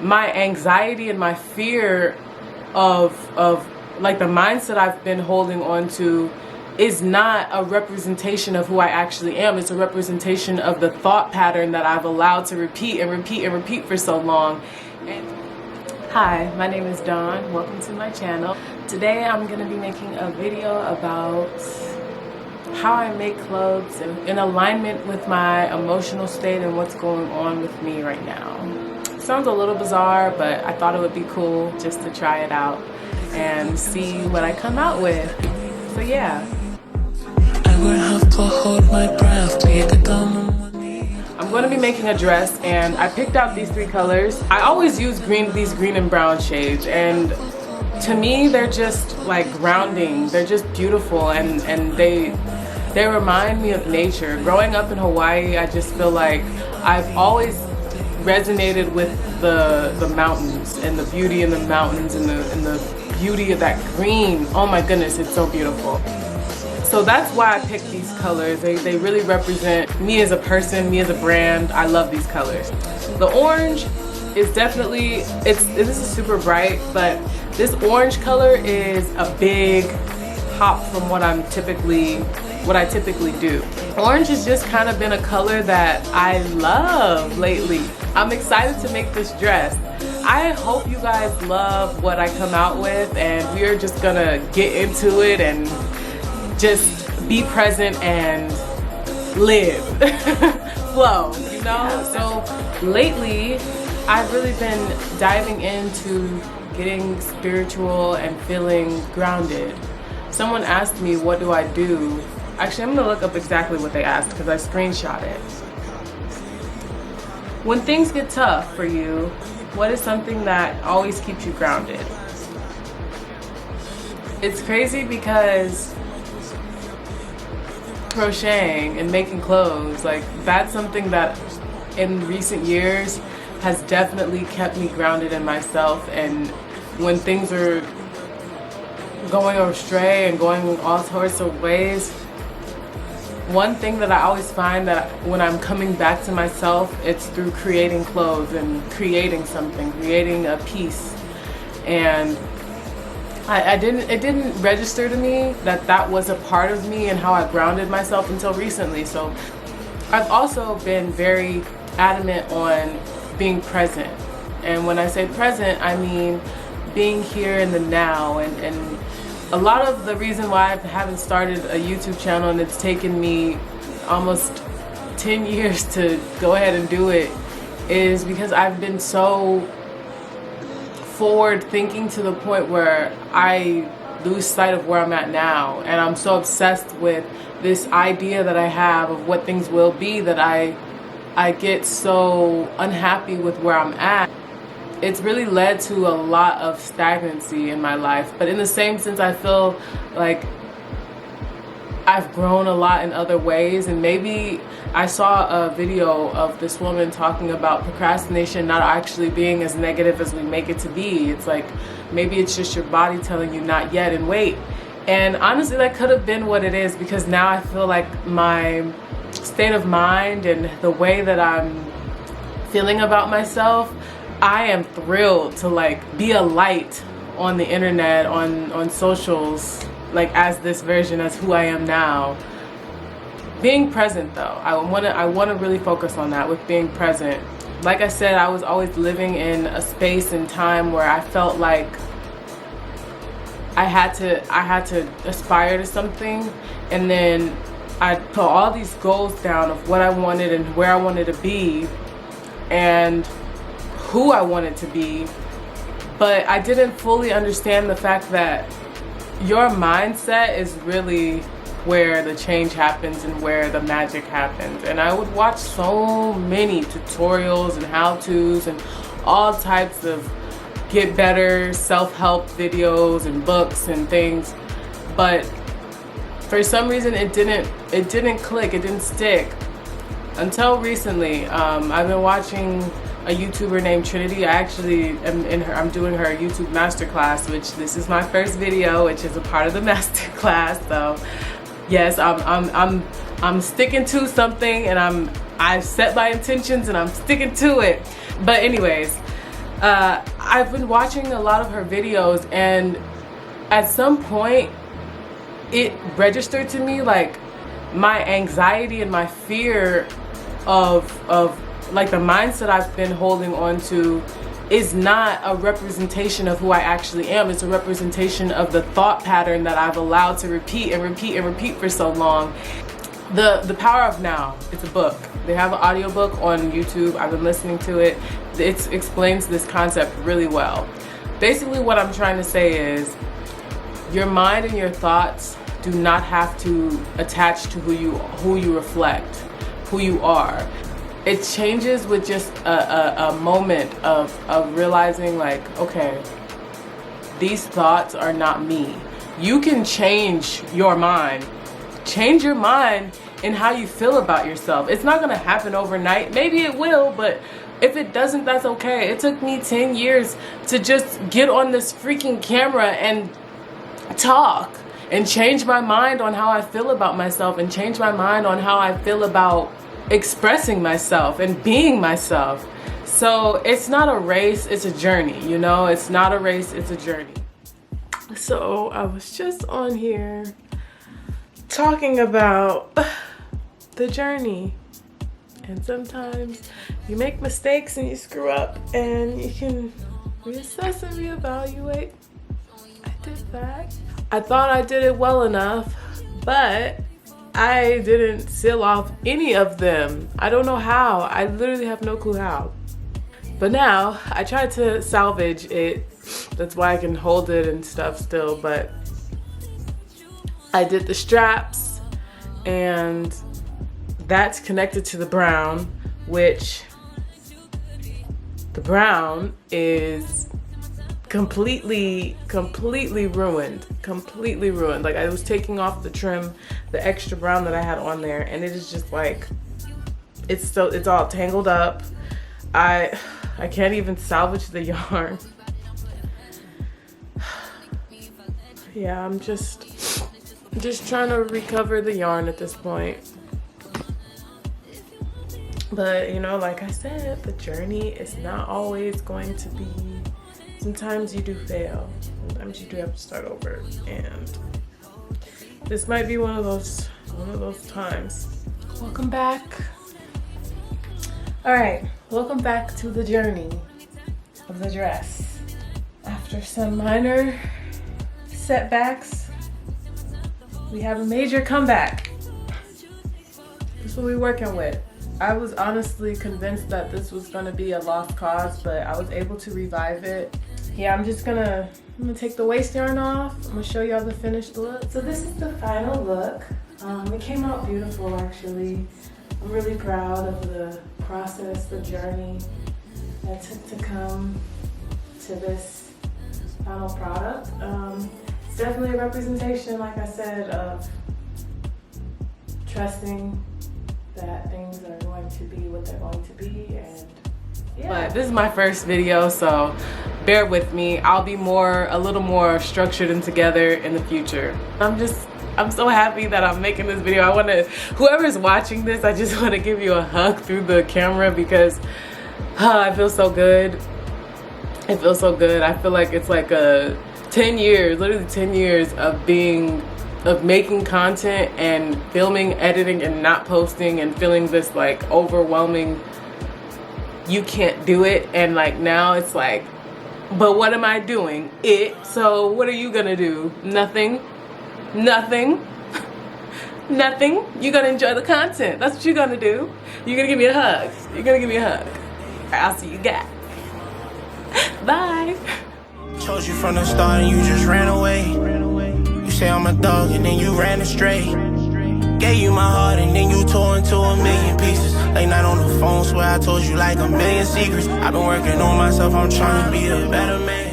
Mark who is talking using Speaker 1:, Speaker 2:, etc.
Speaker 1: my anxiety and my fear of like the mindset I've been holding on to is not a representation of who I actually am. It's a representation of the thought pattern that I've allowed to repeat and repeat and repeat for so long. Hi, my name is Dawn. Welcome to my channel. Today I'm going to be making a video about how I make clothes in alignment with my emotional state and what's going on with me right now. Sounds a little bizarre, but I thought it would be cool just to try it out and see what I come out with. So yeah. I'm going to be making a dress, and I picked out these three colors. I always use these green and brown shades, and to me they're just like grounding. They're just beautiful, and they remind me of nature. Growing up in Hawaii, I just feel like I've always resonated with the mountains and the beauty in the mountains and the beauty of that green. Oh my goodness, it's so beautiful. So that's why I picked these colors. They really represent me as a person, me as a brand. I love these colors. The orange is definitely, this is super bright, but this orange color is a big hop from what I typically do. Orange has just kind of been a color that I love lately. I'm excited to make this dress. I hope you guys love what I come out with, and we are just gonna get into it and just be present and live. Flow, you know? So lately, I've really been diving into getting spiritual and feeling grounded. Someone asked me, what do I do? Actually, I'm gonna look up exactly what they asked because I screenshot it. When things get tough for you, what is something that always keeps you grounded? It's crazy because crocheting and making clothes, like that's something that in recent years has definitely kept me grounded in myself. And when things are going astray and going all sorts of ways, one thing that I always find that when I'm coming back to myself, it's through creating clothes and creating something, creating a piece. And it didn't register to me that that was a part of me and how I grounded myself until recently. So I've also been very adamant on being present. And when I say present, I mean being here in the now. And a lot of the reason why I haven't started a YouTube channel, and it's taken me almost 10 years to go ahead and do it, is because I've been so forward thinking to the point where I lose sight of where I'm at now. And I'm so obsessed with this idea that I have of what things will be that I get so unhappy with where I'm at. It's really led to a lot of stagnancy in my life. But in the same sense, I feel like I've grown a lot in other ways. And maybe I saw a video of this woman talking about procrastination not actually being as negative as we make it to be. It's like, maybe it's just your body telling you not yet and wait. And honestly, that could have been what it is, because now I feel like my state of mind and the way that I'm feeling about myself, I am thrilled to like be a light on the internet, on socials, like as this version, as who I am now. Being present though, I wanna really focus on that with being present. Like I said, I was always living in a space and time where I felt like I had to aspire to something, and then I put all these goals down of what I wanted and where I wanted to be and who I wanted to be, but I didn't fully understand the fact that your mindset is really where the change happens and where the magic happens. And I would watch so many tutorials and how-tos and all types of get better self-help videos and books and things, but for some reason it didn't click, it didn't stick until recently. I've been watching a YouTuber named Trinity. I actually I'm doing her YouTube masterclass, which this is my first video, which is a part of the masterclass. So yes, I'm sticking to something, and I've set my intentions and I'm sticking to it. But anyways, I've been watching a lot of her videos, and at some point it registered to me like my anxiety and my fear of like the mindset I've been holding on to is not a representation of who I actually am. It's a representation of the thought pattern that I've allowed to repeat and repeat and repeat for so long. The Power of Now, it's a book. They have an audiobook on YouTube. I've been listening to it. It explains this concept really well. Basically what I'm trying to say is your mind and your thoughts do not have to attach to who you reflect, who you are. It changes with just a moment of realizing like, okay, these thoughts are not me. You can change your mind. Change your mind in how you feel about yourself. It's not gonna happen overnight. Maybe it will, but if it doesn't, that's okay. It took me 10 years to just get on this freaking camera and talk and change my mind on how I feel about myself and change my mind on how I feel about expressing myself and being myself. So it's not a race, it's a journey, you know? It's not a race, it's a journey. So I was just on here talking about the journey. And sometimes you make mistakes and you screw up and you can reassess and reevaluate. I did that. I thought I did it well enough, but I didn't seal off any of them. I don't know how. I literally have no clue how. But now I tried to salvage it. That's why I can hold it and stuff still, but I did the straps and that's connected to the brown, which the brown is completely ruined. Like I was taking off the trim, the extra brown that I had on there, and it is just like, it's all tangled up. I can't even salvage the yarn. Yeah, I'm just trying to recover the yarn at this point. But you know, like I said, the journey is not always going to be, sometimes you do fail. Sometimes you do have to start over. And this might be one of those times. Welcome back. All right, welcome back to the journey of the dress. After some minor setbacks, we have a major comeback. This is what we're working with. I was honestly convinced that this was gonna be a lost cause, but I was able to revive it. Yeah, I'm gonna take the waist yarn off. I'm gonna show y'all the finished look. So this is the final look. It came out beautiful, actually. I'm really proud of the process, the journey that took to come to this final product. It's definitely a representation, like I said, of trusting that things are going to be what they're going to be, and yeah. But this is my first video, so bear with me. I'll be a little more structured and together in the future. I'm so happy that I'm making this video. Whoever's watching this, I just want to give you a hug through the camera because I feel so good. It feels so good. I feel like it's like literally 10 years of making content and filming, editing, and not posting, and feeling this like overwhelming, you can't do it. And like now it's like, but what am I doing? So what are you gonna do? Nothing. Nothing. You're gonna enjoy the content. That's what you're gonna do. You're gonna give me a hug. You're gonna give me a hug. All right, I'll see you guys. Bye.
Speaker 2: Chose you from the start and you just ran away. You say I'm a dog and then you ran astray. Gave you my heart and then you tore into a million pieces. Late night on the phone, swear I told you like a million secrets. I've been working on myself, I'm trying to be a better man.